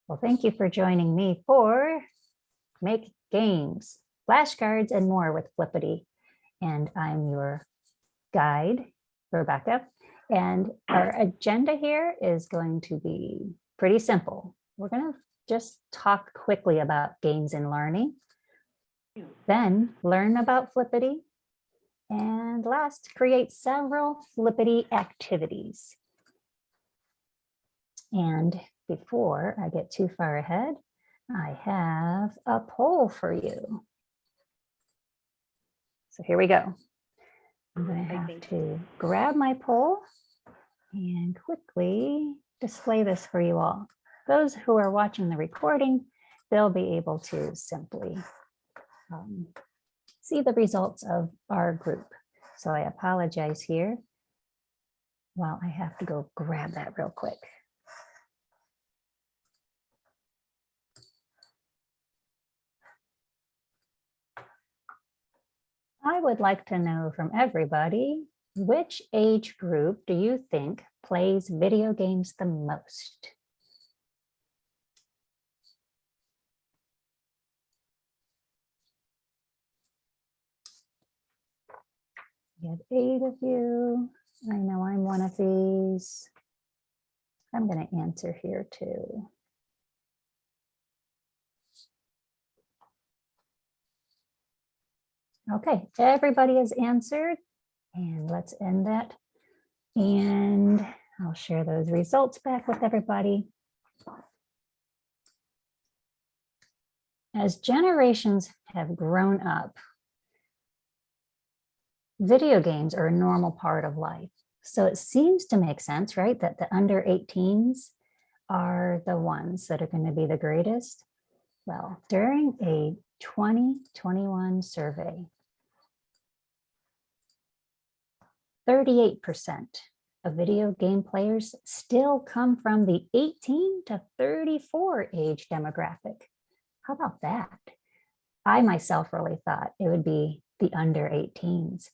Well, thank you for joining me for Make Games, Flashcards, and more with Flippity. And I'm your guide, Rebecca. And our agenda here is going to be pretty simple. We're going to just talk quickly about games and learning, then learn about Flippity, and last, create several Flippity activities. And before I get too far ahead, I have a poll for you. So here we go. I'm going to have to grab my poll and quickly display this for you all. Those who are watching the recording, they'll be able to simply see the results of our group. So I apologize here while I have to go grab that real quick. I would like to know from everybody, which age group do you think plays video games the most? We have 8 of you. I know I'm one of these. I'm going to answer here too. Okay, everybody has answered, and let's end that. And I'll share those results back with everybody. As generations have grown up, video games are a normal part of life. So it seems to make sense, right, that the under 18s are the ones that are going to be the greatest. Well, during a 2021 survey, 38% of video game players still come from the 18 to 34 age demographic. How about that? I myself really thought it would be the under 18s,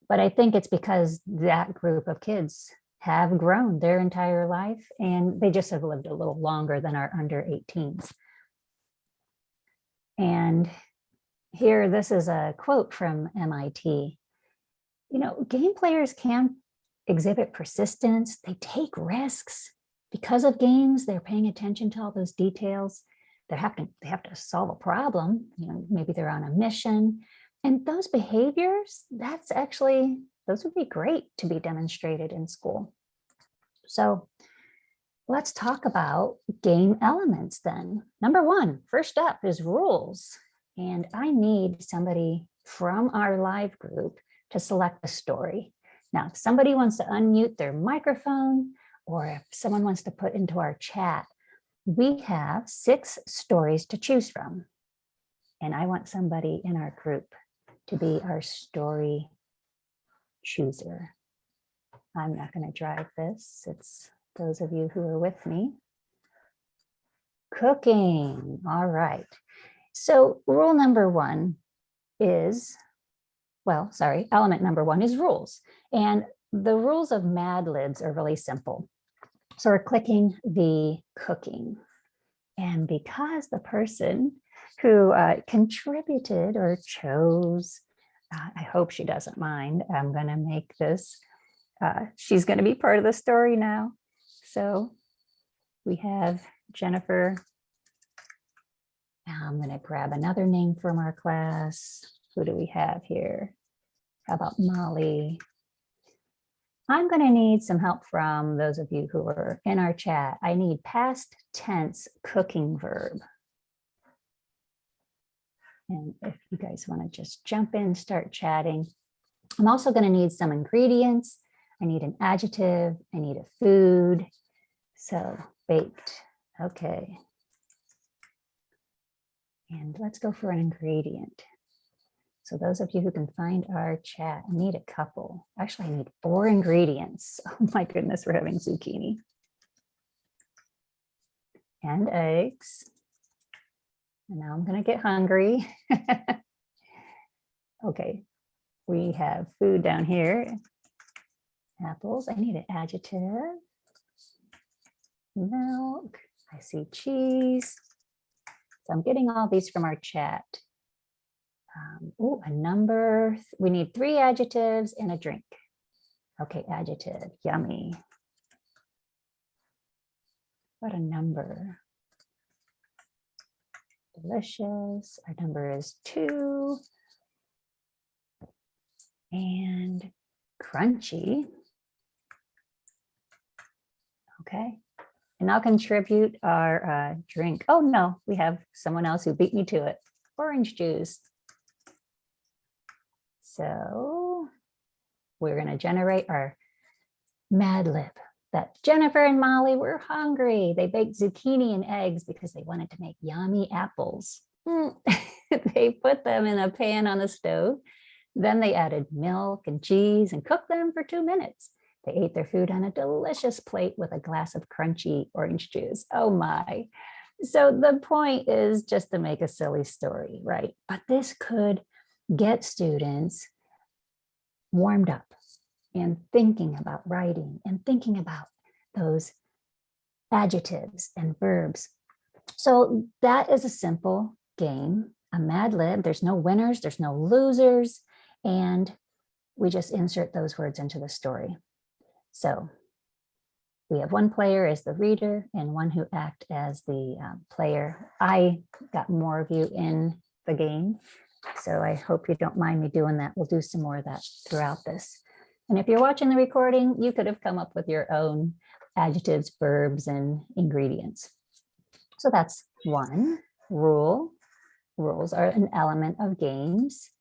but I think it's because that group of kids have grown their entire life and they just have lived a little longer than our under 18s. And here, this is a quote from MIT. You know, game players can exhibit persistence. They take risks. Because of games, they're paying attention to all those details. They have to solve a problem. You know, maybe they're on a mission. And those behaviors, those would be great to be demonstrated in school. So let's talk about game elements then. Number 1, first up is rules. And I need somebody from our live group to select a story. Now, if somebody wants to unmute their microphone, or if someone wants to put into our chat, we have 6 stories to choose from. And I want somebody in our group to be our story chooser. I'm not going to drive this. It's those of you who are with me. Cooking. All right. So rule number 1 is, element number 1 is rules. And the rules of Mad Libs are really simple. So we're clicking the cooking. And because the person who contributed or chose, I hope she doesn't mind, I'm going to make this, she's going to be part of the story now. So we have Jennifer. I'm going to grab another name from our class. Who do we have here? How about Molly? I'm going to need some help from those of you who are in our chat. I need past tense cooking verb. And if you guys want to just jump in, start chatting. I'm also going to need some ingredients. I need an adjective. I need a food. So baked. Okay. And let's go for an ingredient. So those of you who can find our chat, I need a couple. Actually, I need 4 ingredients. Oh my goodness, we're having zucchini. And eggs. And now I'm going to get hungry. Okay, we have food down here. Apples, I need an adjective. Milk, I see cheese. So I'm getting all these from our chat. Oh, a number. We need 3 adjectives and a drink. Okay, adjective, yummy. What a number. Delicious. Our number is 2. And crunchy. Okay. And I'll contribute our drink. Oh no, we have someone else who beat me to it. Orange juice. So we're going to generate our Mad Lib. That Jennifer and Molly were hungry. They baked zucchini and eggs because they wanted to make yummy apples. They put them in a pan on the stove. Then they added milk and cheese and cooked them for 2 minutes. They ate their food on a delicious plate with a glass of crunchy orange juice. Oh my. So the point is just to make a silly story, right? But this could get students warmed up and thinking about writing and thinking about those adjectives and verbs. So that is a simple game, a Mad Lib. There's no winners, there's no losers, and we just insert those words into the story. So we have one player as the reader and one who act as the player. I got more of you in the game, so I hope you don't mind me doing that. We'll do some more of that throughout this. And if you're watching the recording, you could have come up with your own adjectives, verbs, and ingredients. So that's one rule. Rules are an element of games.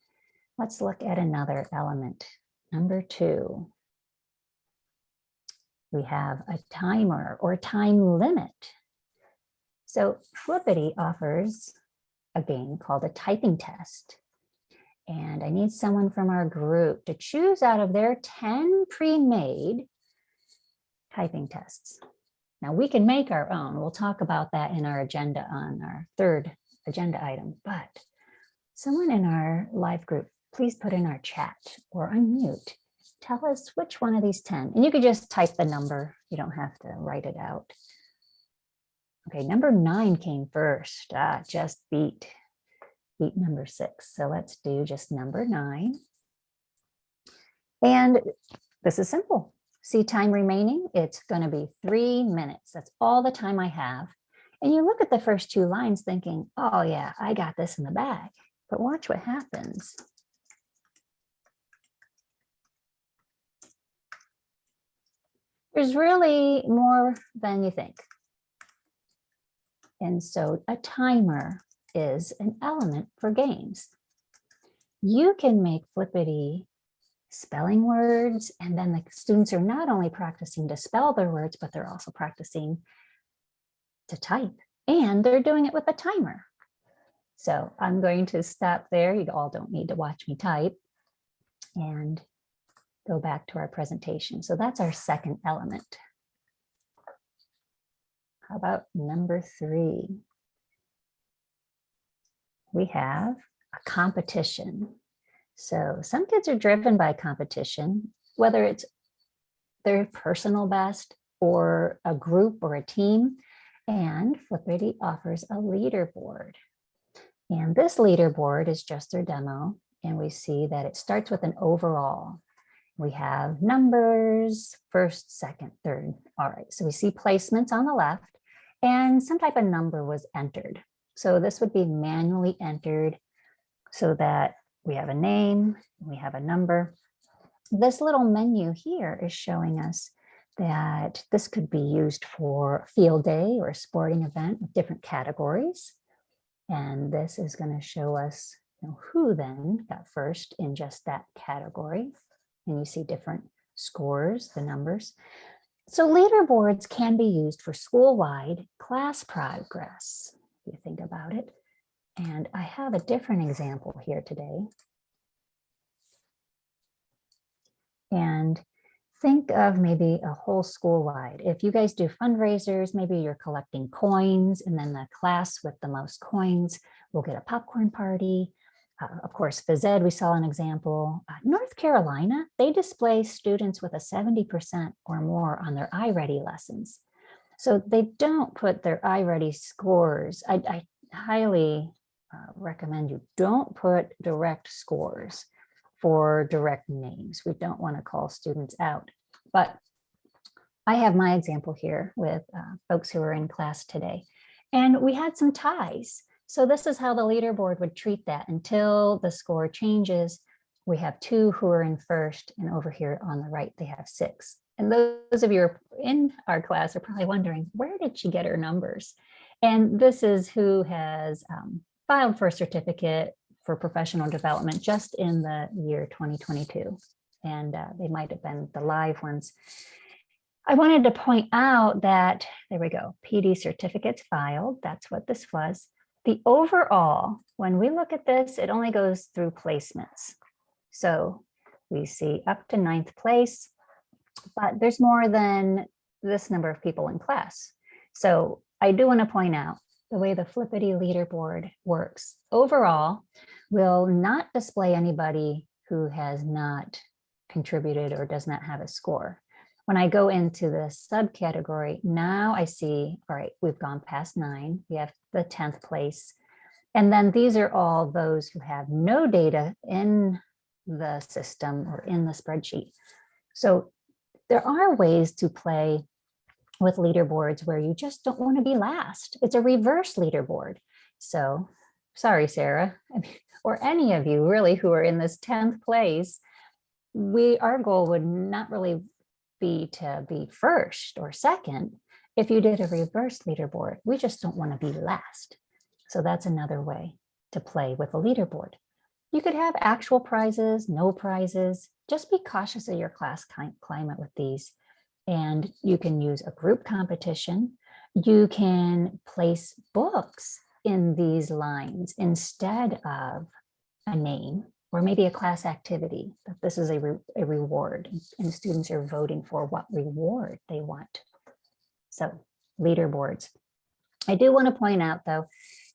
Let's look at another element. Number 2. We have a timer or time limit. So Flippity offers a game called a typing test. And I need someone from our group to choose out of their 10 pre-made typing tests. Now we can make our own. We'll talk about that in our agenda on our 3rd agenda item, but someone in our live group, please put in our chat or unmute. Tell us which one of these 10, and you could just type the number. You don't have to write it out. Okay, number 9 came first. Just beat number 6. So let's do just number 9. And this is simple. See time remaining? It's going to be 3 minutes. That's all the time I have. And you look at the first 2 lines thinking, oh yeah, I got this in the bag. But watch what happens. There's really more than you think. And so a timer is an element for games. You can make Flippity spelling words, and then the students are not only practicing to spell their words, but they're also practicing to type, and they're doing it with a timer. So I'm going to stop there. You all don't need to watch me type and go back to our presentation. So that's our second element. How about number 3? We have a competition. So some kids are driven by competition, whether it's their personal best or a group or a team. And Flippity offers a leaderboard. And this leaderboard is just their demo. And we see that it starts with an overall. We have numbers, 1st, 2nd, 3rd. All right, so we see placements on the left and some type of number was entered. So this would be manually entered so that we have a name, we have a number. This little menu here is showing us that this could be used for field day or a sporting event with different categories. And this is going to show us who then got first in just that category. And you see different scores, the numbers. So leaderboards can be used for school-wide class progress, if you think about it. And I have a different example here today. And think of maybe a whole school-wide. If you guys do fundraisers, maybe you're collecting coins, and then the class with the most coins will get a popcorn party. Of course, phys ed, we saw an example. North Carolina, they display students with a 70% or more on their iReady lessons. So they don't put their iReady scores. I highly recommend you don't put direct scores for direct names. We don't want to call students out. But I have my example here with folks who are in class today. And we had some ties. So this is how the leaderboard would treat that until the score changes. We have 2 who are in first, and over here on the right, they have 6. And those of you who are in our class are probably wondering, where did she get her numbers? And this is who has filed for a certificate for professional development just in the year 2022. And they might have been the live ones. I wanted to point out that, there we go, PD certificates filed. That's what this was. The overall, when we look at this, it only goes through placements. So we see up to 9th place, but there's more than this number of people in class. So I do want to point out the way the Flippity leaderboard works. Overall, will not display anybody who has not contributed or does not have a score. When I go into the subcategory, now I see, all right, we've gone past 9. We have the 10th place. And then these are all those who have no data in the system or in the spreadsheet. So there are ways to play with leaderboards where you just don't want to be last. It's a reverse leaderboard. So sorry, Sarah, or any of you really who are in this 10th place, our goal would not really be to be first or second. If you did a reverse leaderboard, we just don't want to be last. So that's another way to play with a leaderboard. You could have actual prizes, no prizes. Just be cautious of your class climate with these. And you can use a group competition. You can place books in these lines instead of a name, or maybe a class activity, that this is a reward, and students are voting for what reward they want. So leaderboards. I do want to point out though,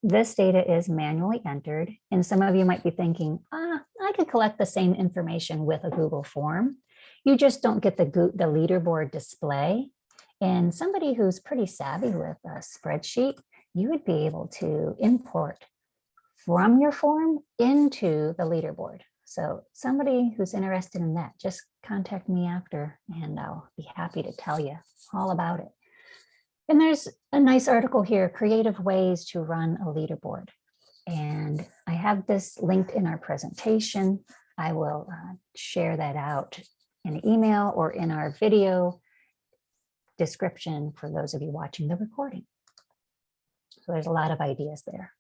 this data is manually entered, and some of you might be thinking, I could collect the same information with a Google form. You just don't get the leaderboard display. And somebody who's pretty savvy with a spreadsheet, you would be able to import from your form into the leaderboard. So somebody who's interested in that, just contact me after and I'll be happy to tell you all about it. And there's a nice article here, creative ways to run a leaderboard. And I have this linked in our presentation. I will share that out in an email or in our video description for those of you watching the recording. So there's a lot of ideas there.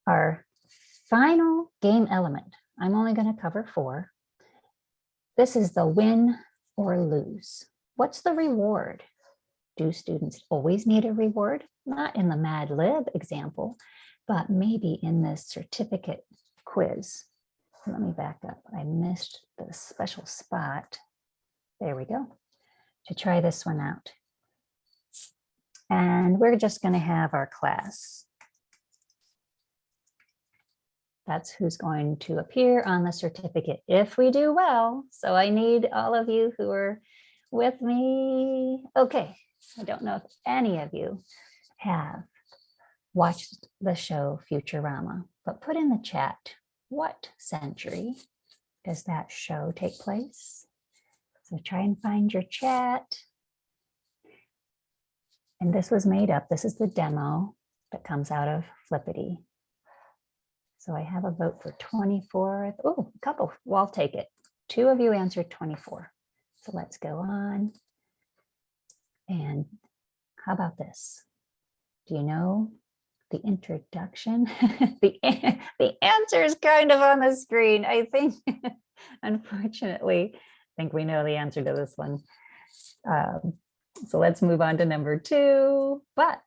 Our final game element, I'm only going to cover 4. This is the win or lose. What's the reward? Do students always need a reward? Not in the Mad Lib example, but maybe in this certificate quiz. Let me back up. I missed the special spot. There we go. To try this one out. And we're just going to have our class. That's who's going to appear on the certificate if we do well. So I need all of you who are with me. Okay, I don't know if any of you have watched the show Futurama, but put in the chat, what century does that show take place? So try and find your chat. And this was made up. This is the demo that comes out of Flippity. So I have a vote for 24th. Oh, a couple. Well, I'll take it. 2 of you answered 24. So let's go on. And how about this? Do you know the introduction? the answer is kind of on the screen, I think. Unfortunately, I think we know the answer to this one. So let's move on to number 2. But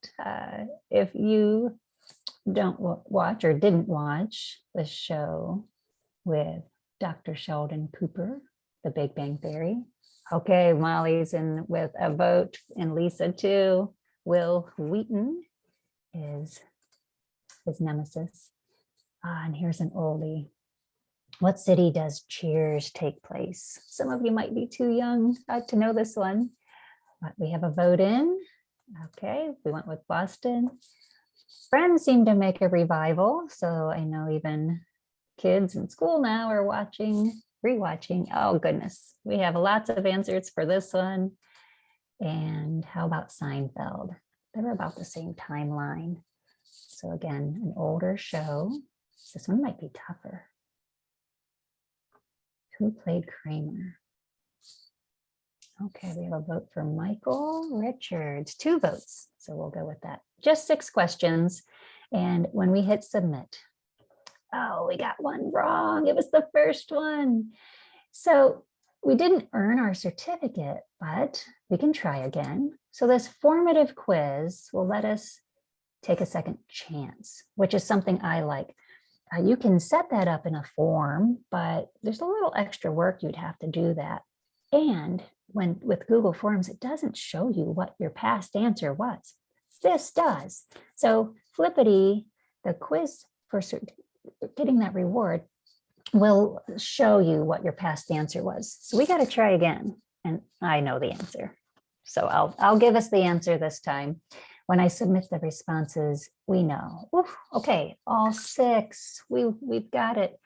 if you don't watch or didn't watch the show with Dr. Sheldon Cooper, The Big Bang Theory. Okay, Molly's in with a vote, and Lisa too. Will Wheaton is his nemesis. And here's an oldie. What city does Cheers take place? Some of you might be too young to know this one. But we have a vote in. Okay, we went with Boston. Friends seem to make a revival. So I know even kids in school now are watching, rewatching. Oh goodness, we have lots of answers for this one. And how about Seinfeld? They were about the same timeline. So again, an older show. This one might be tougher. Who played Kramer? Okay, we have a vote for Michael Richards, 2 votes. So we'll go with that. Just 6 questions. And when we hit submit, oh, we got one wrong. It was the first one. So we didn't earn our certificate, but we can try again. So this formative quiz will let us take a second chance, which is something I like. You can set that up in a form, but there's a little extra work you'd have to do that. And when with Google Forms, it doesn't show you what your past answer was. This does. So Flippity, the quiz for getting that reward, will show you what your past answer was. So we got to try again. And I know the answer. So I'll give us the answer this time. When I submit the responses, we know. Oof, okay, all 6, we've got it.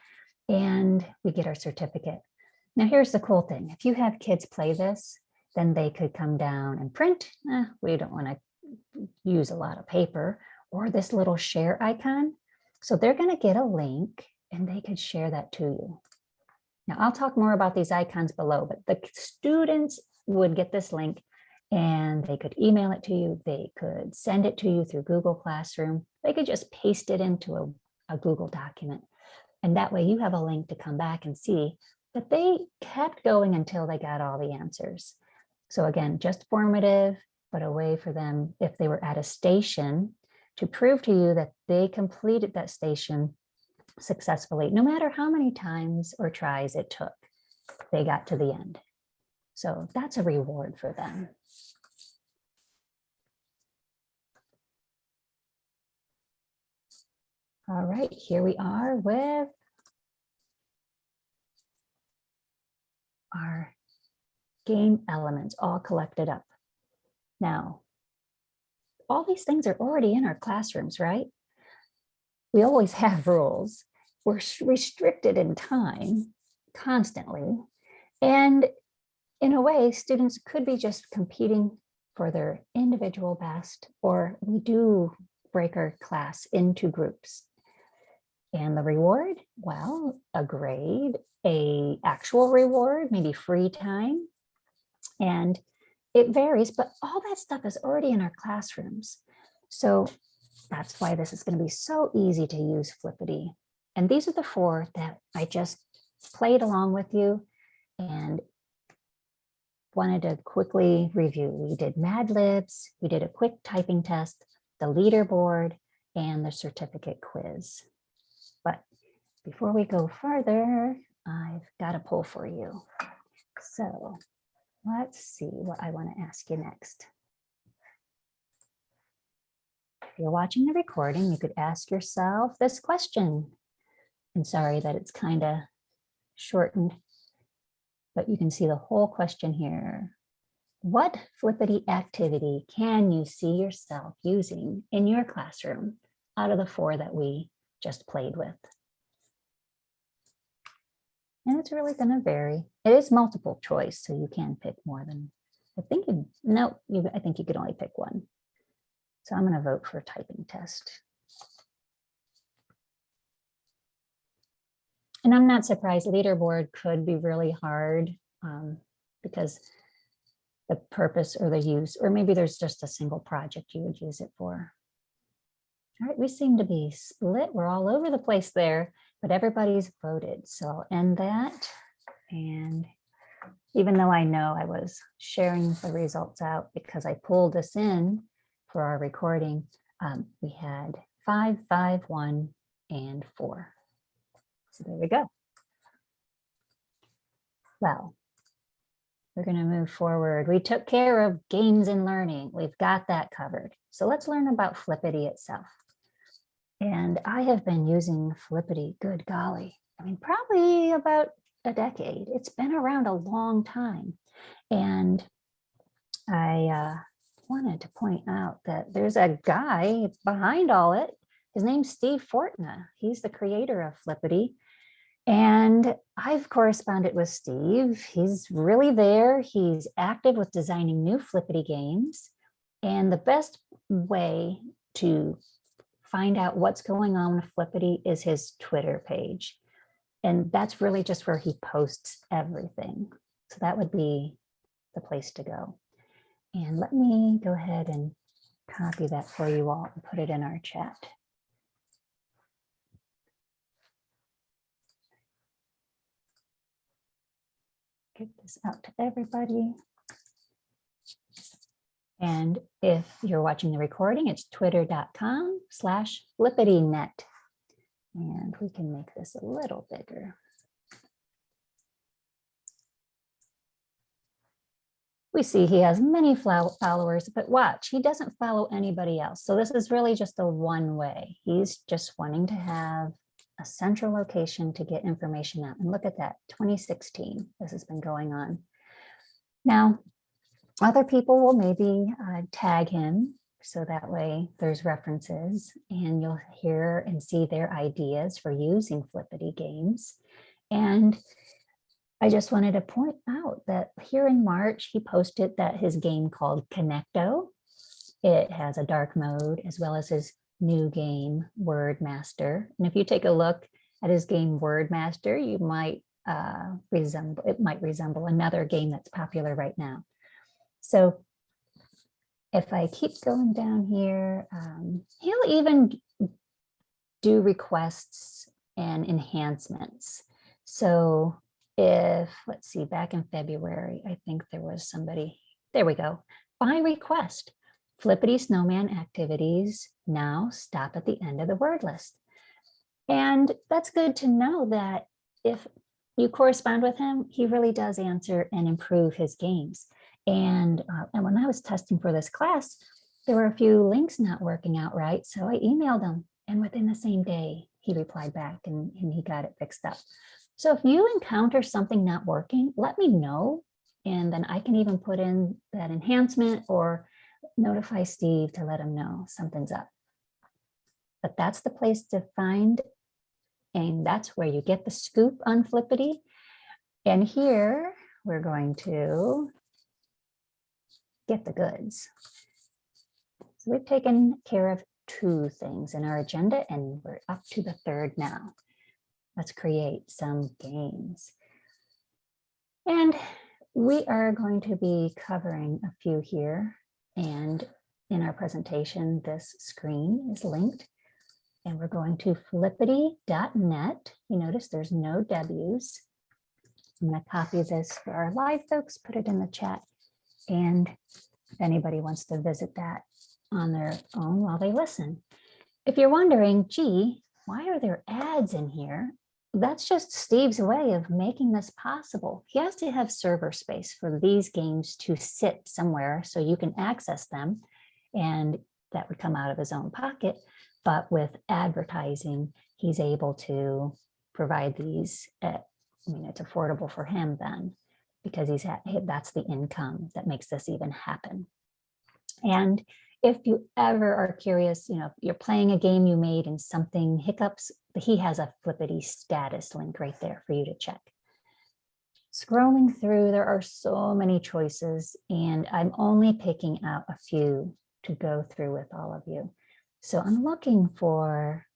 And we get our certificate. Now here's the cool thing. If you have kids play this, then they could come down and print. We don't want to use a lot of paper, or this little share icon. So they're going to get a link and they could share that to you. Now I'll talk more about these icons below, but the students would get this link and they could email it to you. They could send it to you through Google Classroom. They could just paste it into a Google document. And that way you have a link to come back and see that they kept going until they got all the answers. So again, just formative, but a way for them, if they were at a station, to prove to you that they completed that station successfully, no matter how many times or tries it took, they got to the end. So that's a reward for them. All right, here we are with our game elements all collected up. Now, all these things are already in our classrooms, right? We always have rules. We're restricted in time constantly. And in a way, students could be just competing for their individual best, or we do break our class into groups. And the reward, well, a grade, a actual reward, maybe free time. And it varies, but all that stuff is already in our classrooms. So that's why this is going to be so easy to use Flippity. And these are the 4 that I just played along with you and wanted to quickly review. We did Mad Libs, we did a quick typing test, the leaderboard, and the certificate quiz. But before we go further, I've got a poll for you. So let's see what I want to ask you next. If you're watching the recording, you could ask yourself this question. And sorry that it's kind of shortened, but you can see the whole question here. What Flippity activity can you see yourself using in your classroom out of the 4 that we just played with? And it's really going to vary. It is multiple choice, so you can pick more than, I think you could only pick 1. So I'm going to vote for typing test. And I'm not surprised, leaderboard could be really hard because the purpose or the use, or maybe there's just a single project you would use it for. All right, we seem to be split. We're all over the place there, but everybody's voted. So I'll end that. And even though I know I was sharing the results out because I pulled this in for our recording, we had 5, 5, 1, and 4. So there we go. Well, we're going to move forward. We took care of games and learning. We've got that covered. So let's learn about Flippity itself. And I have been using Flippity, good golly, I mean, probably about a decade. It's been around a long time. And I wanted to point out that there's a guy behind all it. His name's Steve Fortna. He's the creator of Flippity. And I've corresponded with Steve. He's really there. He's active with designing new Flippity games. And the best way to find out what's going on with Flippity is his Twitter page. And that's really just where he posts everything. So that would be the place to go. And let me go ahead and copy that for you all and put it in our chat. Get this out to everybody. And if you're watching the recording, it's twitter.com/flippitynet. And we can make this a little bigger. We see he has many followers, but watch, he doesn't follow anybody else. So this is really just a one way. He's just wanting to have a central location to get information out. And look at that, 2016, this has been going on. Now, other people will maybe tag him, so that way there's references and you'll hear and see their ideas for using Flippity games. And I just wanted to point out that here in March, he posted that his game called Connecto, it has a dark mode as well as his new game, Word Master. And if you take a look at his game, Word Master, you might resemble another game that's popular right now. So if I keep going down here, he'll even do requests and enhancements. So if, let's see, back in February, I think there was somebody, there we go, by request, Flippity Snowman activities now stop at the end of the word list. And that's good to know that if you correspond with him, he really does answer and improve his games. And when I was testing for this class, there were a few links not working out right. So I emailed him, and within the same day, he replied back and he got it fixed up. So if you encounter something not working, let me know. And then I can even put in that enhancement or notify Steve to let him know something's up. But that's the place to find, and that's where you get the scoop on Flippity. And here we're going to get the goods. So we've taken care of 2 things in our agenda, and we're up to the 3rd now. Let's create some games. And we are going to be covering a few here. And in our presentation, this screen is linked. And we're going to flippity.net. You notice there's no W's. I'm going to copy this for our live folks, put it in the chat. And if anybody wants to visit that on their own while they listen. If you're wondering, gee, why are there ads in here? That's just Steve's way of making this possible. He has to have server space for these games to sit somewhere so you can access them. And that would come out of his own pocket. But with advertising, he's able to provide these at, it's affordable for him then, because that's the income that makes this even happen. And if you ever are curious, if you're playing a game you made and something hiccups, he has a Flippity status link right there for you to check. Scrolling through, there are so many choices, and I'm only picking out a few to go through with all of you. So I'm looking for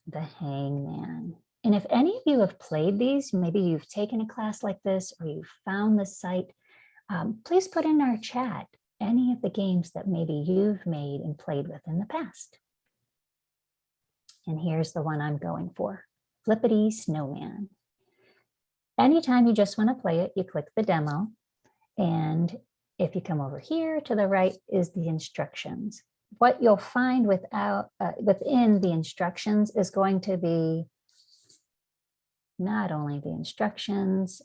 the hangman. And if any of you have played these, maybe you've taken a class like this or you've found this site, please put in our chat any of the games that maybe you've made and played with in the past. And here's the one I'm going for, Flippity Snowman. Anytime you just want to play it, you click the demo. And if you come over here to the right is the instructions. What you'll find within the instructions is going to be not only the instructions,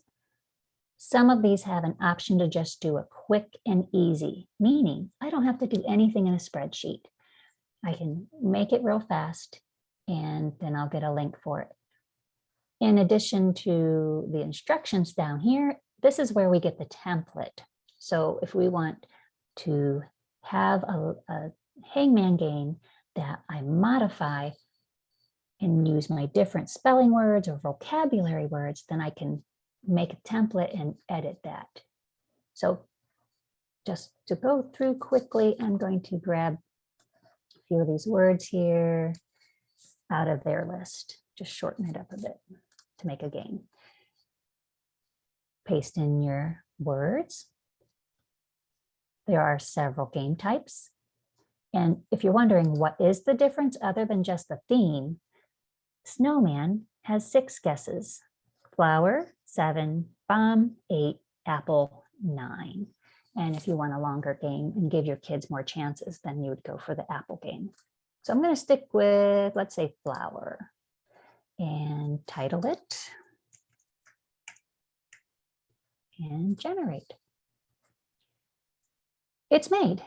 some of these have an option to just do a quick and easy, meaning I don't have to do anything in a spreadsheet. I can make it real fast and then I'll get a link for it. In addition to the instructions down here, this is where we get the template. So if we want to have a hangman game that I modify and use my different spelling words or vocabulary words, then I can make a template and edit that. So just to go through quickly, I'm going to grab a few of these words here out of their list, just shorten it up a bit to make a game. Paste in your words. There are several game types. And if you're wondering what is the difference other than just the theme, Snowman has 6 guesses. Flower, 7, bomb, 8, apple, 9. And if you want a longer game and give your kids more chances, then you would go for the apple game. So I'm going to stick with, let's say, flower and title it and generate. It's made.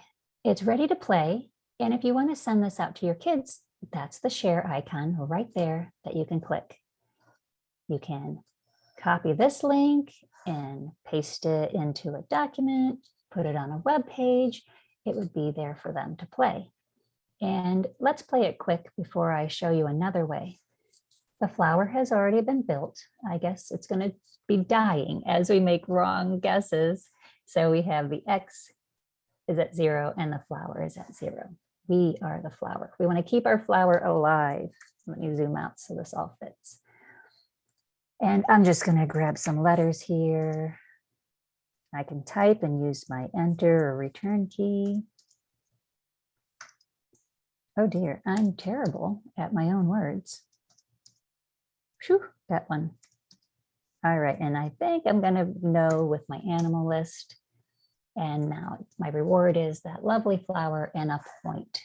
It's ready to play. And if you want to send this out to your kids, that's the share icon right there that you can click. You can copy this link and paste it into a document, put it on a web page. It would be there for them to play. And let's play it quick before I show you another way. The flower has already been built. I guess it's going to be dying as we make wrong guesses. So we have the X is at 0 and the flower is at 0. We are the flower. We want to keep our flower alive. Let me zoom out so this all fits. And I'm just going to grab some letters here. I can type and use my enter or return key. Oh dear, I'm terrible at my own words. Phew, that one. All right, and I think I'm going to know with my animal list. And now my reward is that lovely flower and a point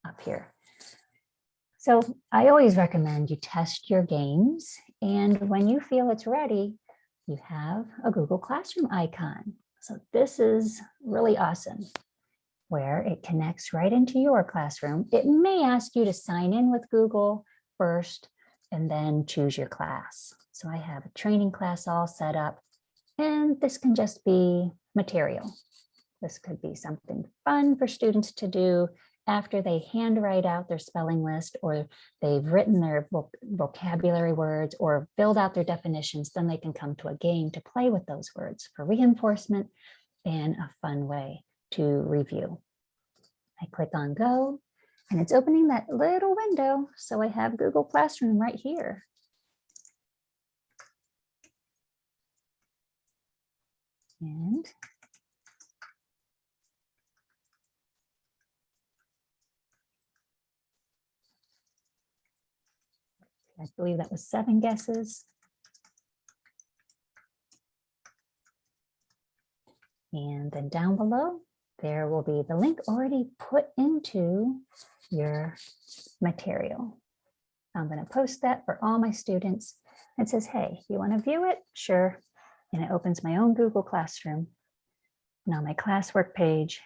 up here. So I always recommend you test your games. And when you feel it's ready, you have a Google Classroom icon. So this is really awesome, where it connects right into your classroom. It may ask you to sign in with Google first and then choose your class. So I have a training class all set up, and this can just be material. This could be something fun for students to do after they handwrite out their spelling list, or they've written their vocabulary words or filled out their definitions. Then they can come to a game to play with those words for reinforcement and a fun way to review. I click on go, and it's opening that little window. So I have Google Classroom right here. And I believe that was 7 guesses. And then down below, there will be the link already put into your material. I'm going to post that for all my students. It says, hey, you want to view it? Sure. And it opens my own Google Classroom. Now my classwork page,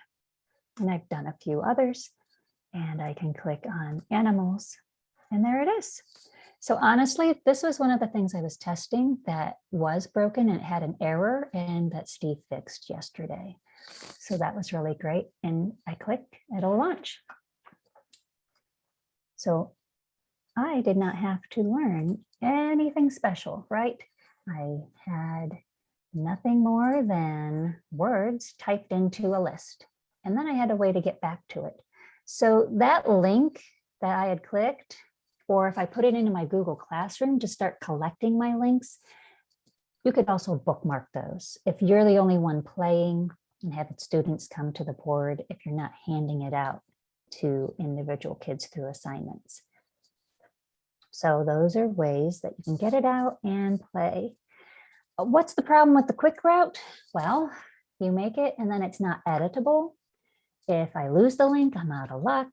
and I've done a few others, and I can click on animals, and there it is. So honestly, this was one of the things I was testing that was broken and it had an error, and that Steve fixed yesterday. So that was really great. And I click, it'll launch. So I did not have to learn anything special, right? I had nothing more than words typed into a list. And then I had a way to get back to it. So that link that I had clicked, or if I put it into my Google Classroom to start collecting my links, you could also bookmark those. If you're the only one playing and have students come to the board, if you're not handing it out to individual kids through assignments. So those are ways that you can get it out and play. What's the problem with the quick route? Well, you make it and then it's not editable. If I lose the link, I'm out of luck.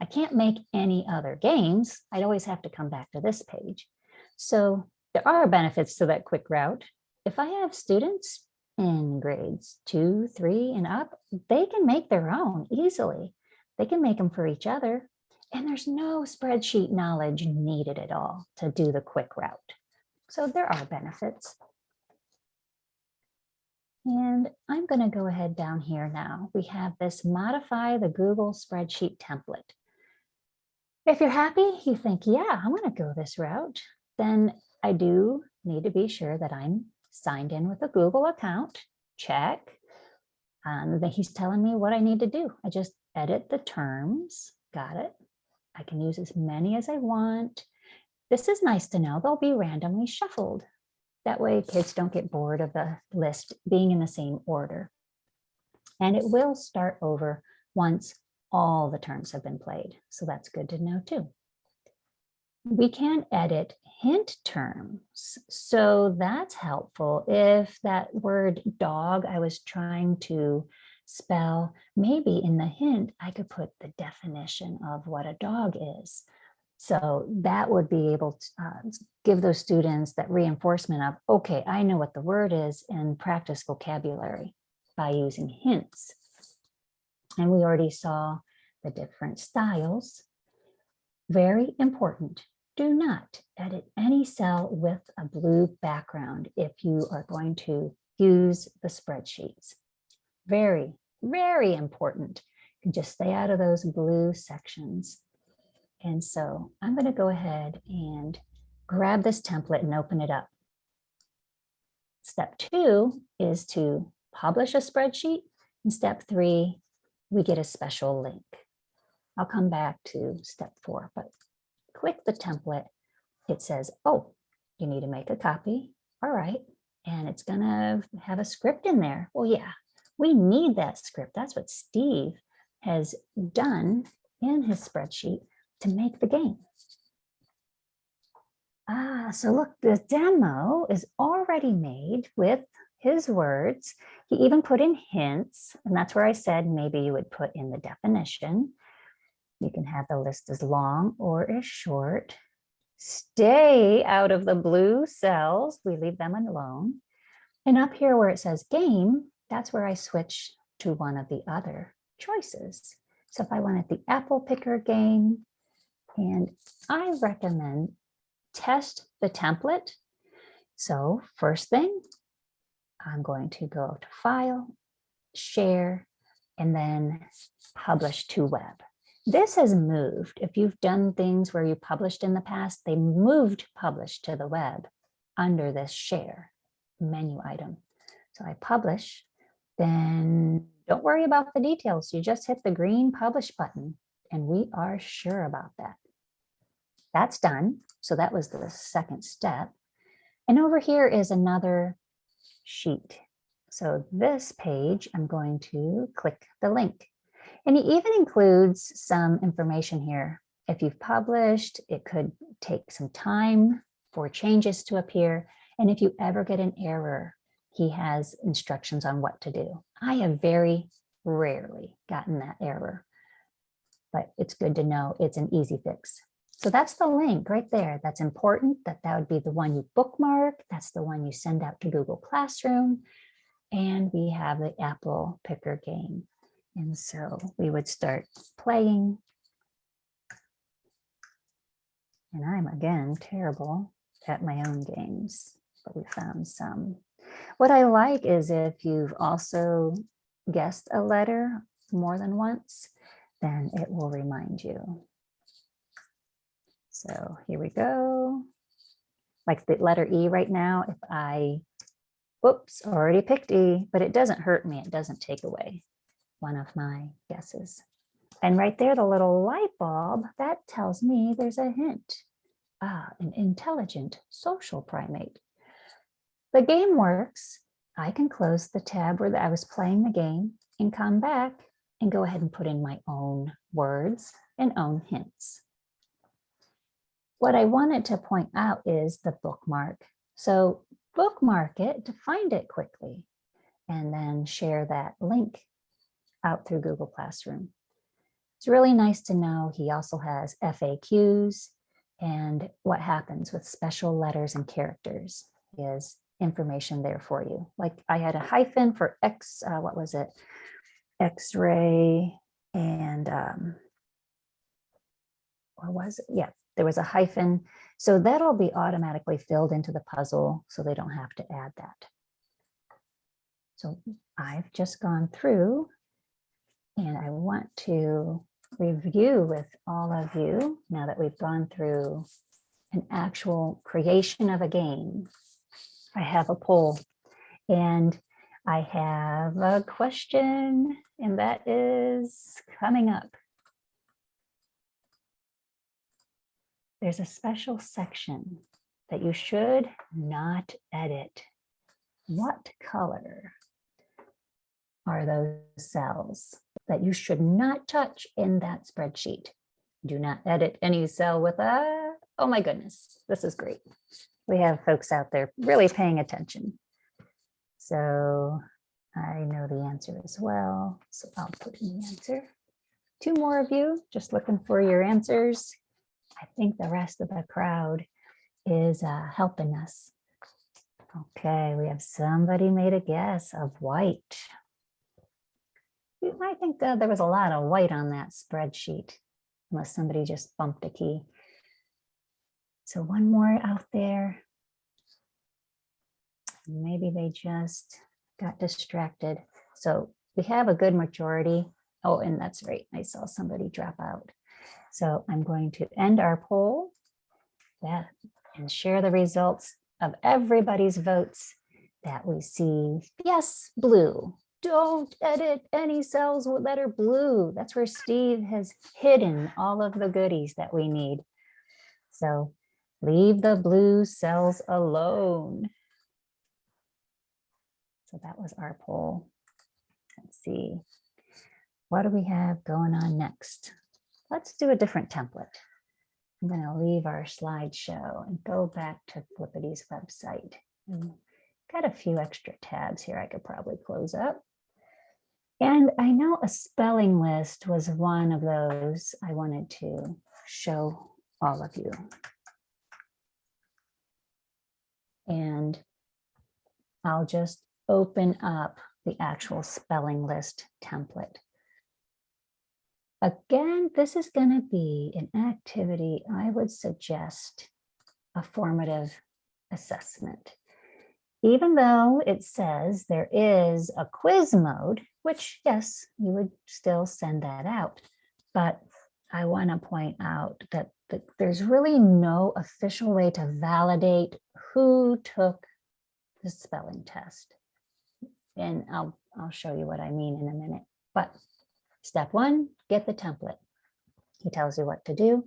I can't make any other games. I'd always have to come back to this page. So there are benefits to that quick route. If I have students in grades 2, 3, and up, they can make their own easily. They can make them for each other. And there's no spreadsheet knowledge needed at all to do the quick route. So there are benefits. And I'm going to go ahead down here now. We have this modify the Google spreadsheet template. If you're happy, you think, yeah, I want to go this route, then I do need to be sure that I'm signed in with a Google account. Check. Then he's telling me what I need to do. I just edit the terms. Got it. I can use as many as I want. This is nice to know. They'll be randomly shuffled. That way kids don't get bored of the list being in the same order. And it will start over once all the terms have been played. So that's good to know too. We can edit hint terms. So that's helpful. If that word dog I was trying to spell, maybe in the hint, I could put the definition of what a dog is. So that would be able to give those students that reinforcement of, okay, I know what the word is, and practice vocabulary by using hints. And we already saw the different styles. Very important. Do not edit any cell with a blue background if you are going to use the spreadsheets. Very, very important. You can just stay out of those blue sections. And so I'm going to go ahead and grab this template and open it up. Step 2 is to publish a spreadsheet. And step 3, we get a special link. I'll come back to step 4, but click the template. It says, oh, you need to make a copy. All right. And it's going to have a script in there. Well, yeah, we need that script. That's what Steve has done in his spreadsheet to make the game. So look, the demo is already made with his words. He even put in hints, and that's where I said maybe you would put in the definition. You can have the list as long or as short. Stay out of the blue cells. We leave them alone. And up here where it says game, that's where I switch to one of the other choices. So if I wanted the apple picker game, and I recommend test the template. So first thing, I'm going to go to File, Share, and then Publish to Web. This has moved. If you've done things where you published in the past, they moved Publish to the web under this Share menu item. So I publish, then don't worry about the details. You just hit the green Publish button, and we are sure about that. That's done. So that was the second step. And over here is another sheet. So this page, I'm going to click the link. And it even includes some information here. If you've published, it could take some time for changes to appear. And if you ever get an error, he has instructions on what to do. I have very rarely gotten that error, but it's good to know it's an easy fix. So that's the link right there. That's important. That would be the one you bookmark. That's the one you send out to Google Classroom. And we have the apple picker game. And so we would start playing. And I'm, again, terrible at my own games, but we found some. What I like is if you've also guessed a letter more than once, then it will remind you. So here we go. Like the letter E right now, if I, whoops, already picked E, but it doesn't hurt me. It doesn't take away one of my guesses. And right there, the little light bulb, that tells me there's a hint. An intelligent social primate. The game works. I can close the tab where I was playing the game and come back and go ahead and put in my own words and own hints. What I wanted to point out is the bookmark. So bookmark it to find it quickly and then share that link out through Google Classroom. It's really nice to know he also has FAQs and what happens with special letters and characters is information there for you. Like I had a hyphen for X, what was it? X-ray and, or was it? Yeah, there was a hyphen. So that'll be automatically filled into the puzzle so they don't have to add that. So I've just gone through and I want to review with all of you now that we've gone through an actual creation of a game. I have a poll and I have a question, and that is coming up. There's a special section that you should not edit. What color are those cells that you should not touch in that spreadsheet? Do not edit any cell with a, oh my goodness, this is great. We have folks out there really paying attention. So I know the answer as well. So I'll put in the answer. 2 more of you just looking for your answers. I think the rest of the crowd is helping us. Okay, we have somebody made a guess of white. I think there was a lot of white on that spreadsheet, unless somebody just bumped a key. So 1 more out there. Maybe they just got distracted. So we have a good majority. Oh, and that's right. I saw somebody drop out. So I'm going to end our poll and share the results of everybody's votes that we see. Yes, blue. Don't edit any cells that are blue. That's where Steve has hidden all of the goodies that we need. So leave the blue cells alone. So that was our poll. Let's see. What do we have going on next? Let's do a different template. I'm going to leave our slideshow and go back to Flippity's website. Got a few extra tabs here I could probably close up. And I know a spelling list was one of those I wanted to show all of you. And I'll just open up the actual spelling list template. Again, this is going to be an activity I would suggest a formative assessment. Even though it says there is a quiz mode, which yes, you would still send that out. But I want to point out that there's really no official way to validate who took the spelling test. And I'll show you what I mean in a minute. But step 1, get the template. He tells you what to do.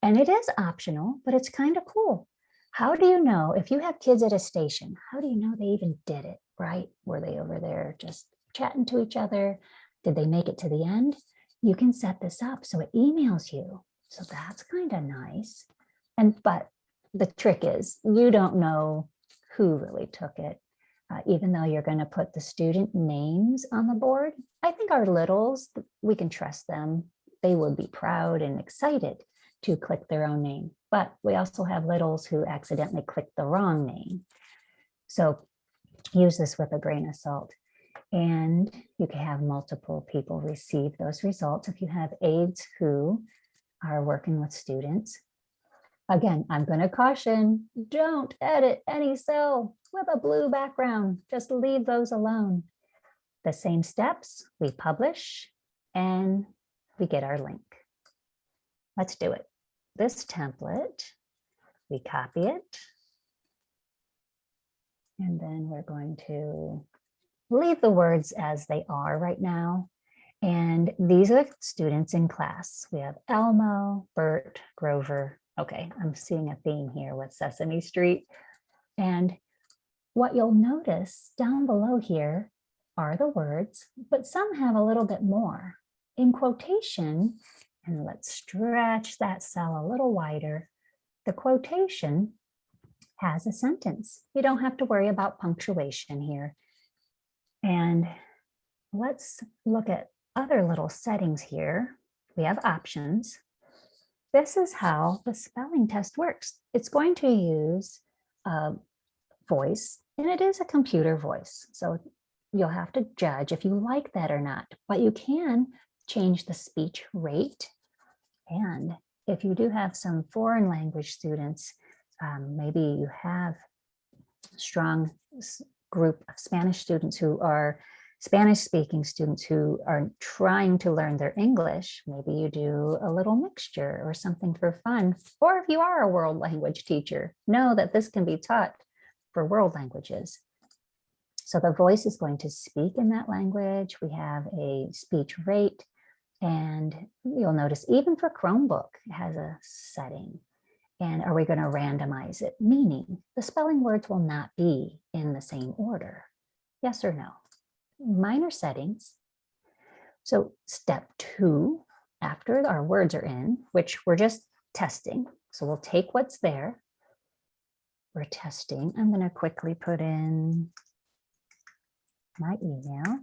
And it is optional, but it's kind of cool. How do you know if you have kids at a station? How do you know they even did it, right? Were they over there just chatting to each other? Did they make it to the end? You can set this up so it emails you. So that's kind of nice. But the trick is you don't know who really took it. Even though you're going to put the student names on the board, I think our littles, we can trust them. They would be proud and excited to click their own name. But we also have littles who accidentally click the wrong name. So use this with a grain of salt. And you can have multiple people receive those results if you have aides who are working with students. Again, I'm going to caution, don't edit any cell with a blue background. Just leave those alone. The same steps, we publish and we get our link. Let's do it. This template, we copy it. And then we're going to leave the words as they are right now. And these are the students in class. We have Elmo, Bert, Grover. Okay, I'm seeing a theme here with Sesame Street. And what you'll notice down below here are the words, but some have a little bit more. In quotation, and let's stretch that cell a little wider, the quotation has a sentence. You don't have to worry about punctuation here. And let's look at other little settings here. We have options. This is how the spelling test works. It's going to use a voice, and it is a computer voice. So you'll have to judge if you like that or not, but you can change the speech rate. And if you do have some foreign language students, maybe you have strong group of Spanish students who are Spanish speaking students who are trying to learn their English, maybe you do a little mixture or something for fun. Or if you are a world language teacher, know that this can be taught for world languages. So the voice is going to speak in that language. We have a speech rate, and you'll notice even for Chromebook, it has a setting. And are we going to randomize it? Meaning the spelling words will not be in the same order. Yes or no? Minor settings. So step 2, after our words are in, which we're just testing. So we'll take what's there. We're testing. I'm going to quickly put in my email.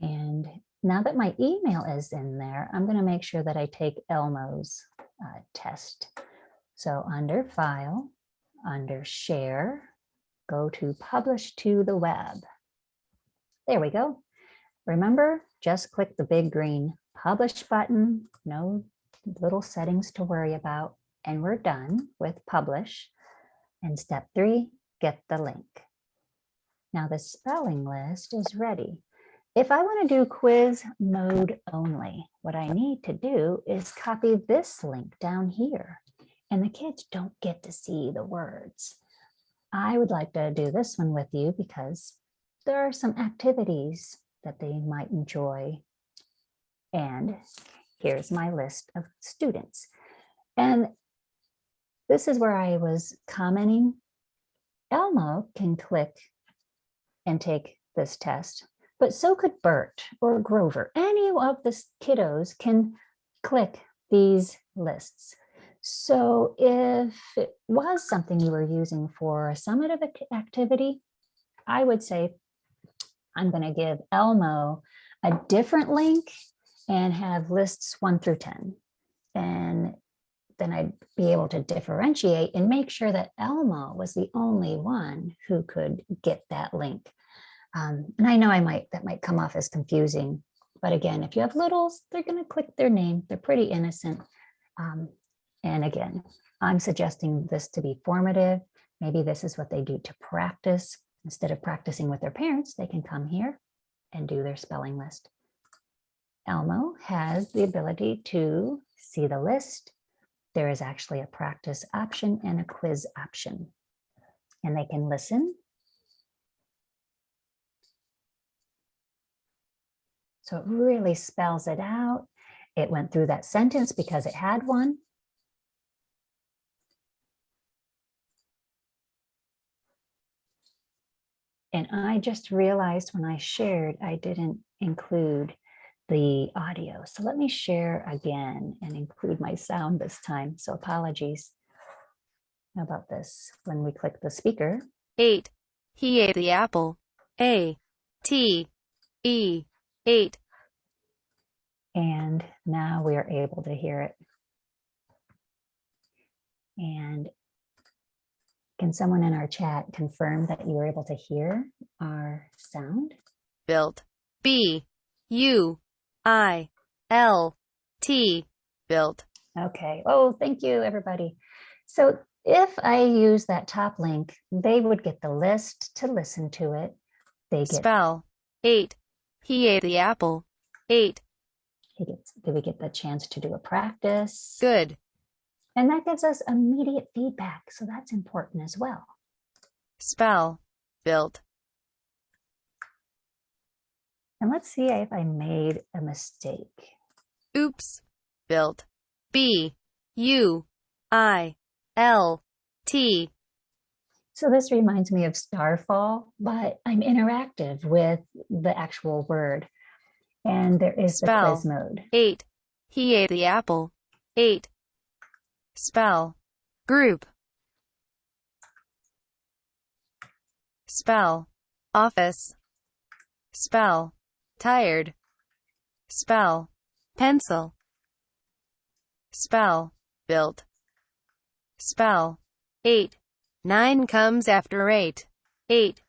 And now that my email is in there, I'm going to make sure that I take Elmo's test. So under File, under Share, go to Publish to the Web. There we go. Remember, just click the big green Publish button. No little settings to worry about. And we're done with Publish. And step 3, get the link. Now the spelling list is ready. If I want to do quiz mode only, what I need to do is copy this link down here. And the kids don't get to see the words. I would like to do this one with you because there are some activities that they might enjoy. And here's my list of students. And this is where I was commenting. Elmo can click and take this test, but so could Bert or Grover. Any of the kiddos can click these lists. So if it was something you were using for a summative activity, I would say I'm going to give Elmo a different link and have lists 1 through 10. And then I'd be able to differentiate and make sure that Elmo was the only one who could get that link. And I know that might come off as confusing, but again, if you have littles, they're going to click their name. They're pretty innocent. And again, I'm suggesting this to be formative. Maybe this is what they do to practice. Instead of practicing with their parents, they can come here and do their spelling list. Elmo has the ability to see the list. There is actually a practice option and a quiz option. And they can listen. So it really spells it out. It went through that sentence because it had one. And I just realized when I shared, I didn't include the audio. So let me share again and include my sound this time. So apologies. How about this? When we click the speaker. 8. He ate the apple. A. T. E. 8. And now we are able to hear it. And can someone in our chat confirm that you were able to hear our sound? Built. B. U. I. L. T. Built. Okay. Oh, thank you, everybody. So if I use that top link, they would get the list to listen to it. They get Spell. 8. He ate the apple. 8. we get the chance to do a practice. Good. And that gives us immediate feedback. So that's important as well. Spell. Built. And let's see if I made a mistake. Oops. Built. B. U. I. L. T. So this reminds me of Starfall, but I'm interactive with the actual word. And there is the Spell. quiz mode. 8. He ate the apple. 8. Spell. Group. Spell. Office. Spell. Tired. Spell. Pencil. Spell. Built. Spell. 8. 9 comes after 8. 8.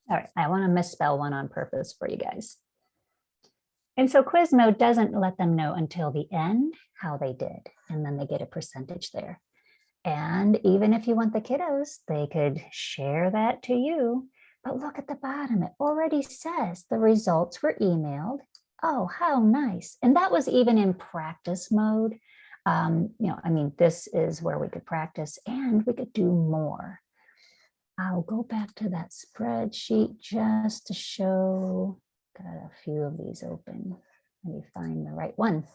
All right, I want to misspell one on purpose for you guys. And so quiz mode doesn't let them know until the end how they did, and then they get a percentage there. And even if you want the kiddos, they could share that to you. But look at the bottom, it already says the results were emailed. Oh, how nice. And that was even in practice mode. I mean, this is where we could practice and we could do more. I'll go back to that spreadsheet just to show, got a few of these open. Let me find the right one.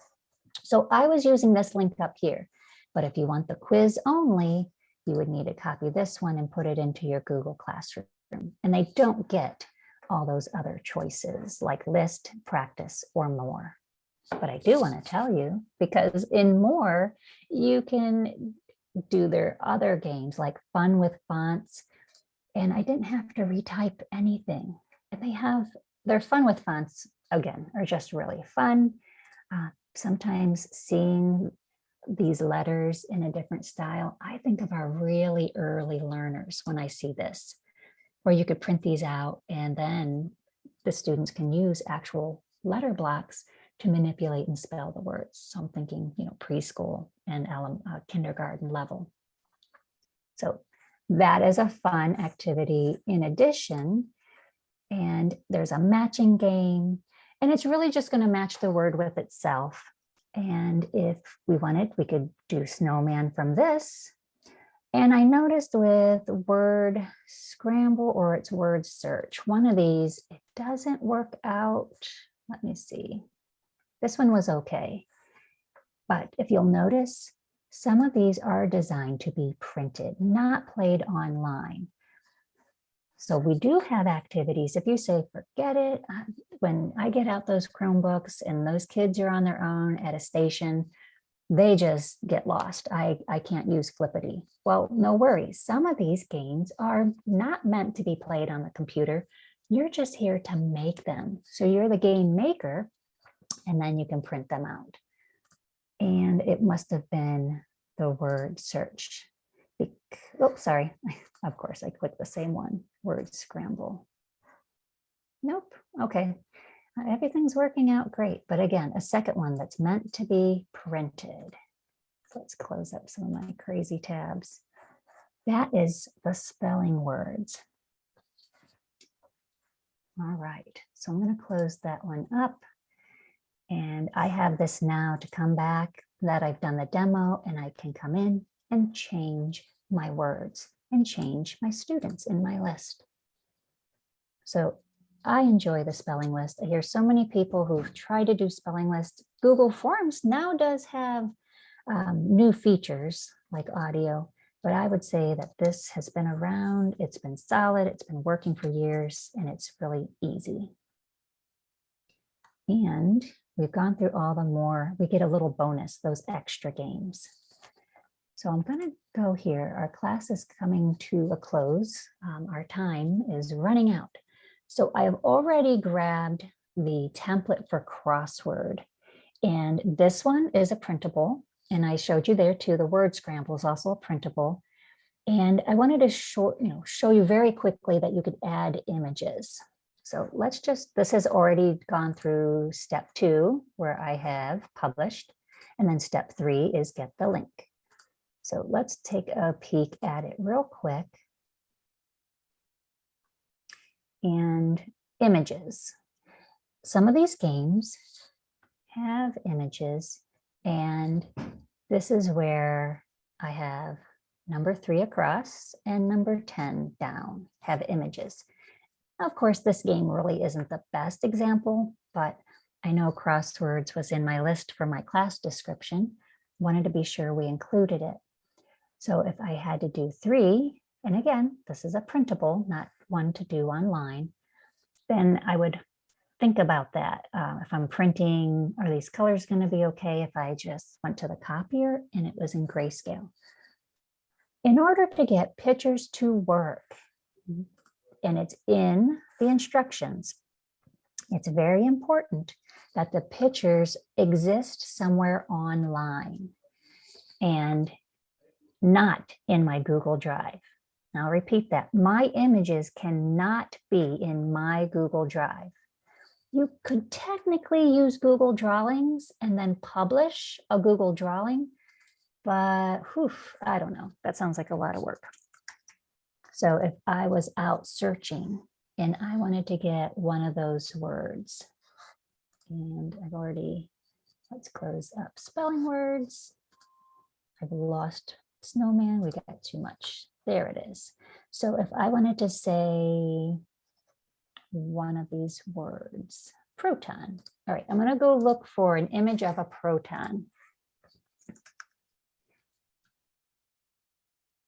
So I was using this link up here, but if you want the quiz only, you would need to copy this one and put it into your Google Classroom. And they don't get all those other choices like list, practice, or more. But I do want to tell you, because in more, you can do their other games like Fun with Fonts. And I didn't have to retype anything. And they have their Fun with Fonts, again, are just really fun. Sometimes seeing these letters in a different style, I think of our really early learners when I see this, where you could print these out and then the students can use actual letter blocks to manipulate and spell the words. So I'm thinking, preschool and kindergarten level. So that is a fun activity in addition. And there's a matching game, and it's really just going to match the word with itself. And if we wanted, we could do snowman from this. And I noticed with word scramble or it's word search, one of these, it doesn't work out. Let me see. This one was okay. But if you'll notice, some of these are designed to be printed, not played online. So we do have activities. If you say, forget it, when I get out those Chromebooks and those kids are on their own at a station, they just get lost. I can't use Flippity. Well, no worries. Some of these games are not meant to be played on the computer. You're just here to make them. So you're the game maker, and then you can print them out. And it must have been the word search. Oh, sorry. Of course, I clicked the same one, word scramble. Nope. Okay. Everything's working out great. But again, a second one that's meant to be printed. So let's close up some of my crazy tabs. That is the spelling words. All right. So I'm going to close that one up. And I have this now to come back that I've done the demo, and I can come in and change my words and change my students in my list. So I enjoy the spelling list. I hear so many people who've tried to do spelling lists. Google Forms now does have new features like audio, but I would say that this has been around, it's been solid, it's been working for years, and it's really easy. And we've gone through all the more, we get a little bonus, those extra games. So I'm going to go here. Our class is coming to a close. Our time is running out. So I have already grabbed the template for crossword. And this one is a printable. And I showed you there too, the word scramble is also a printable. And I wanted to show you very quickly that you could add images. So let's just, this has already gone through step 2 where I have published. And then step 3 is get the link. So let's take a peek at it real quick. And images. Some of these games have images, and this is where I have number 3 across and number 10 down have images. Of course, this game really isn't the best example, but I know crosswords was in my list for my class description. Wanted to be sure we included it. So if I had to do 3, and again, this is a printable, not one to do online, then I would think about that. If I'm printing, are these colors going to be okay if I just went to the copier and it was in grayscale? In order to get pictures to work, and it's in the instructions, it's very important that the pictures exist somewhere online and not in my Google Drive. Now I'll repeat that. My images cannot be in my Google Drive. You could technically use Google Drawings and then publish a Google drawing, but whew, I don't know. That sounds like a lot of work. So if I was out searching and I wanted to get one of those words, and I've already, let's close up spelling words. I've lost snowman. We got too much. There it is. So if I wanted to say one of these words, proton. All right, I'm going to go look for an image of a proton.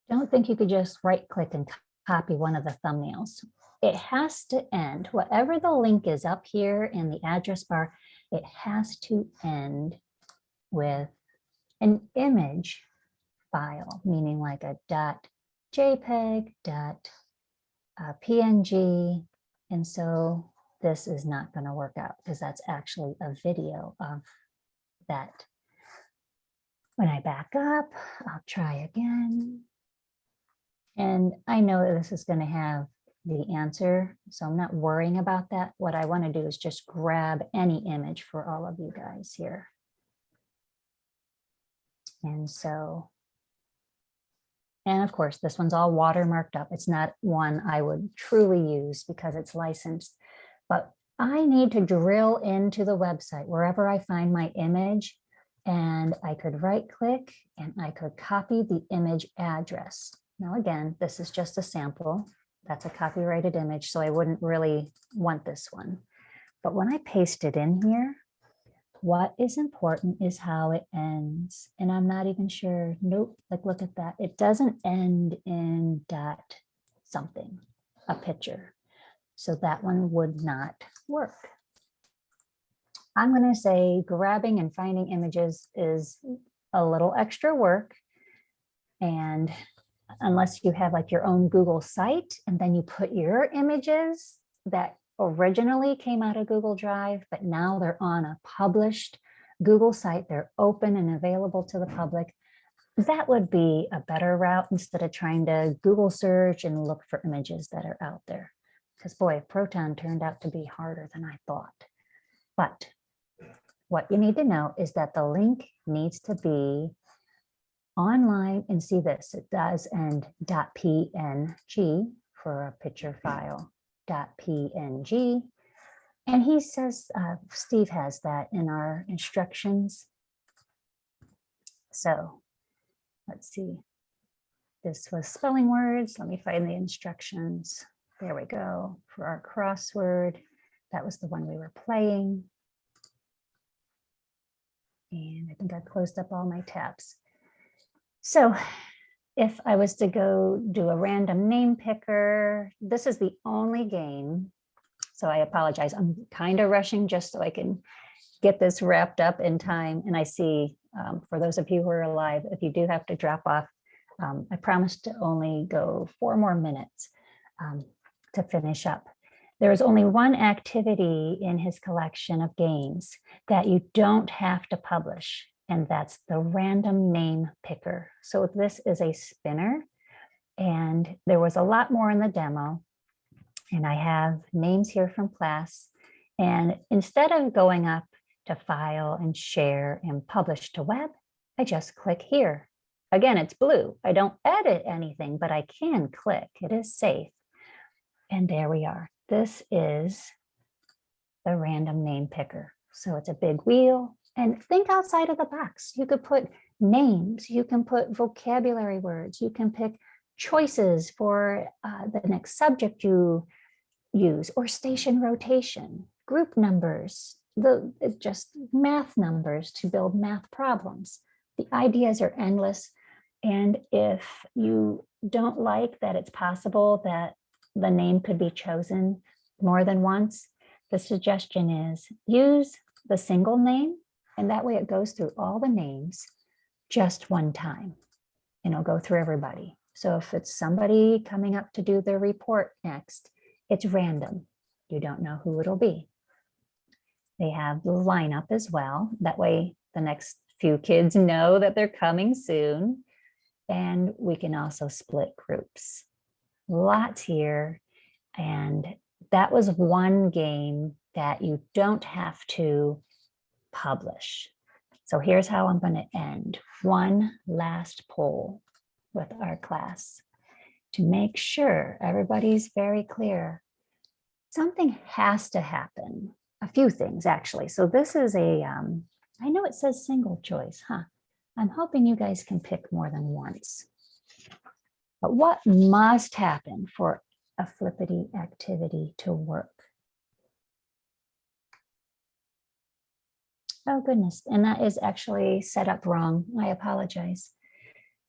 Don't think you could just right click and copy one of the thumbnails. It has to end, whatever the link is up here in the address bar, it has to end with an image file, meaning like a .jpeg, .png. And so this is not going to work out because that's actually a video of that. When I back up, I'll try again. And I know that this is going to have the answer, so I'm not worrying about that. What I want to do is just grab any image for all of you guys here. And so, and of course, this one's all watermarked up. It's not one I would truly use because it's licensed, but I need to drill into the website wherever I find my image, and I could right click and I could copy the image address. Now, again, this is just a sample. That's a copyrighted image, so I wouldn't really want this one. But when I paste it in here, what is important is how it ends. And I'm not even sure. Nope, like look at that. It doesn't end in dot something, a picture. So that one would not work. I'm going to say grabbing and finding images is a little extra work. And unless you have like your own Google site and then you put your images that originally came out of Google Drive, but now they're on a published Google site, they're open and available to the public, that would be a better route instead of trying to Google search and look for images that are out there. Because boy, Proton turned out to be harder than I thought. But what you need to know is that the link needs to be online, and see this, it does end .png for a picture file, .png. And he says, Steve has that in our instructions. So let's see, this was spelling words. Let me find the instructions. There we go, for our crossword. That was the one we were playing. And I think I closed up all my tabs. So if I was to go do a random name picker, this is the only game. So I apologize. I'm kind of rushing just so I can get this wrapped up in time. And I see for those of you who are alive, if you do have to drop off, I promised to only go 4 more minutes to finish up. There is only one activity in his collection of games that you don't have to publish, and that's the random name picker. So this is a spinner, and there was a lot more in the demo, and I have names here from class. And instead of going up to file and share and publish to web, I just click here. Again, it's blue. I don't edit anything, but I can click. It is safe. And there we are. This is the random name picker. So it's a big wheel, and think outside of the box. You could put names, you can put vocabulary words, you can pick choices for the next subject you use, or station rotation, group numbers, just math numbers to build math problems. The ideas are endless. And if you don't like that it's possible that the name could be chosen more than once, the suggestion is use the single name, and that way it goes through all the names just one time, and it'll go through everybody. So if it's somebody coming up to do their report next, it's random. You don't know who it'll be. They have the lineup as well. That way the next few kids know that they're coming soon, and we can also split groups. Lots here. And that was one game that you don't have to publish. So here's how I'm going to end. One last poll with our class to make sure everybody's very clear. Something has to happen. A few things, actually. So this is a, I know it says single choice, huh? I'm hoping you guys can pick more than once. But what must happen for a flippity activity to work? Oh, goodness. And that is actually set up wrong. I apologize.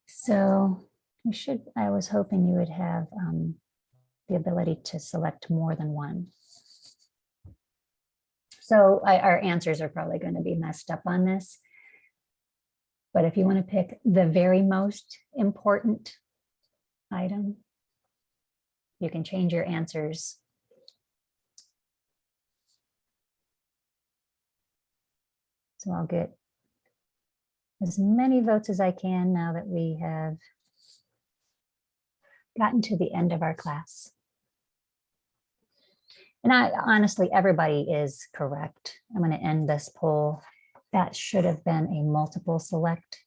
So you should, I was hoping you would have the ability to select more than one. So our answers are probably going to be messed up on this. But if you want to pick the very most important item, you can change your answers. So I'll get as many votes as I can now that we have gotten to the end of our class. And honestly, everybody is correct. I'm going to end this poll. That should have been a multiple select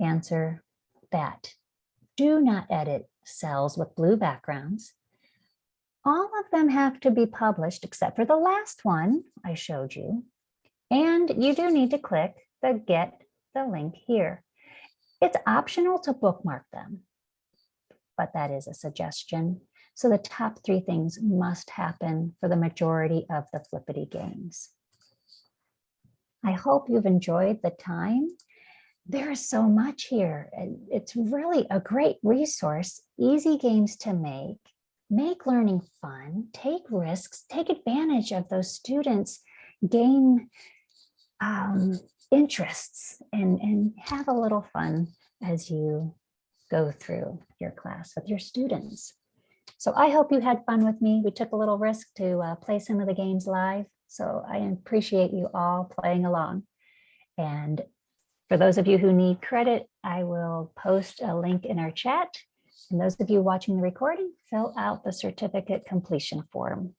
answer. That do not edit cells with blue backgrounds. All of them have to be published except for the last one I showed you. And you do need to click the get the link here. It's optional to bookmark them, but that is a suggestion. So the top 3 things must happen for the majority of the Flippity games. I hope you've enjoyed the time. There is so much here. It's really a great resource, easy games to make learning fun, take risks, take advantage of those students' game interests, and have a little fun as you go through your class with your students. So I hope you had fun with me. We took a little risk to play some of the games live. So I appreciate you all playing along. And for those of you who need credit, I will post a link in our chat. And those of you watching the recording, fill out the certificate completion form.